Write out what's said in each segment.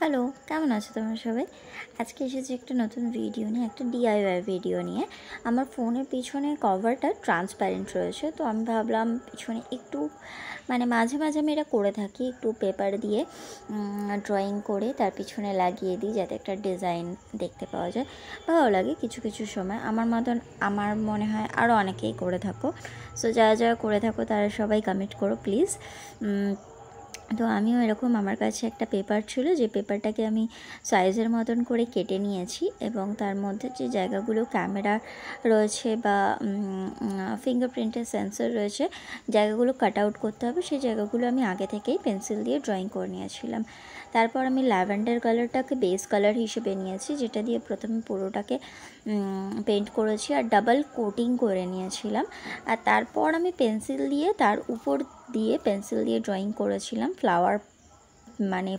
Hello, কেমন আছো তোমরা সবাই? আজকে এসেছি একটা নতুন ভিডিও নিয়ে, একটা ডিআইওয়াই ভিডিও নিয়ে। আমার ফোনের পিছনে কভারটা ট্রান্সপ্যারেন্ট রয়েছে, তো আমি ভাবলাম পিছনে একটু মাঝে মাঝে আমি এটা করে থাকি, একটু পেপার দিয়ে ড্রয়িং করে তার পিছনে লাগিয়ে দিই, যাতে একটা ডিজাইন দেখতে পাওয়া যায়, ভালো লাগে। কিছু কিছু সময় আমার মতন আমার মনে হয় আরও অনেকেই করে থাকো। সো যারা যারা করে থাকো তারা সবাই কমেন্ট করো প্লিজ। তো আমিও এরকম, আমার কাছে একটা পেপার ছিল, যে পেপারটাকে আমি সাইজের মতন করে কেটে নিয়েছি এবং তার মধ্যে যে জায়গাগুলো ক্যামেরা রয়েছে বা ফিঙ্গারপ্রিন্টের সেন্সর রয়েছে, জায়গাগুলো কাট আউট করতে হবে, সেই জায়গাগুলো আমি আগে থেকেই পেন্সিল দিয়ে ড্রয়িং করে নিয়েছিলাম। তারপর আমি ল্যাভেন্ডার কালারটাকে বেস কালার হিসেবে নিয়েছি, যেটা দিয়ে প্রথমে পুরোটাকে পেন্ট করেছি আর ডাবল কোটিং করে নিয়েছিলাম। আর তারপর আমি পেন্সিল দিয়ে তার উপর দিয়ে পেন্সিল দিয়ে ড্রয়িং করেছিলাম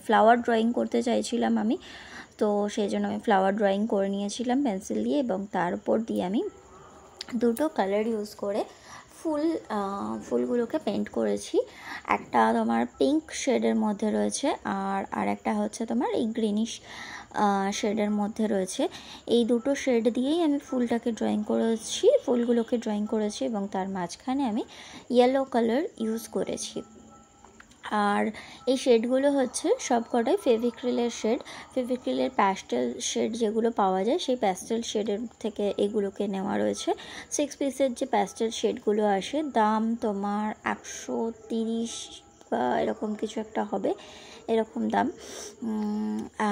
ফ্লাওয়ার ড্রয়িং করতে চাইছিলাম আমি, তো সেই জন্য আমি ফ্লাওয়ার ড্রয়িং করে নিয়েছিলাম পেন্সিল দিয়ে, এবং তার উপর দিয়ে আমি দুটো কালার ইউজ করে ফুলগুলোকে পেন্ট করেছি। একটা তোমার পিঙ্ক শেডের মধ্যে রয়েছে আর একটা হচ্ছে তোমার এই গ্রিনিশ শেডের মধ্যে রয়েছে। এই দুটো শেড দিয়েই আমি ফুলগুলোকে ড্রয়িং করেছি এবং তার মাঝখানে আমি ইয়েলো কালার ইউজ করেছি। আর এই শেডগুলো হচ্ছে সবকটাই ফেভিক্রিলের প্যাস্টেল শেড যেগুলো পাওয়া যায়, সেই প্যাস্টেল শেডের থেকে এগুলোকে নেওয়া রয়েছে। 6 পিসের যে প্যাস্টেল শেডগুলো আসে, দাম তোমার 130 বা এরকম কিছু একটা হবে, এরকম দাম।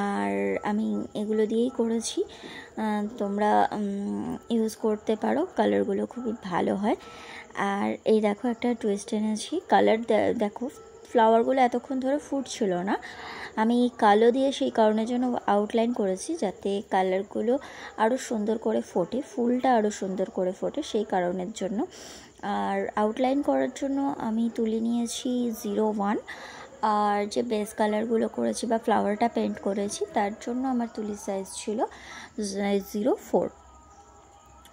আর আমি এগুলো দিয়েই করেছি, তোমরা ইউজ করতে পারো, কালারগুলো খুবই ভালো হয়। আর এই দেখো একটা টুইস্ট এনেছি, কালার দেখো, ফ্লাওয়ারগুলো এতক্ষণ ধরে ফুটছিল না, আমি কালো দিয়ে সেই কারণের জন্য আউটলাইন করেছি, যাতে কালারগুলো আরও সুন্দর করে ফোটে, ফুলটা আরও সুন্দর করে ফোটে, সেই কারণের জন্য। আর আউটলাইন করার জন্য আমি তুলে নিয়েছি 01, আর যে বেস কালারগুলো করেছি বা ফ্লাওয়ারটা পেন্ট করেছি তার জন্য আমার তুলির সাইজ ছিল 04।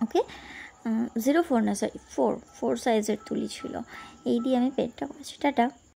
ওকে, 04 না, সরি 4 সাইজের তুলি ছিল। এই দিয়ে আমি পেন্টটা করেছি। টাটা।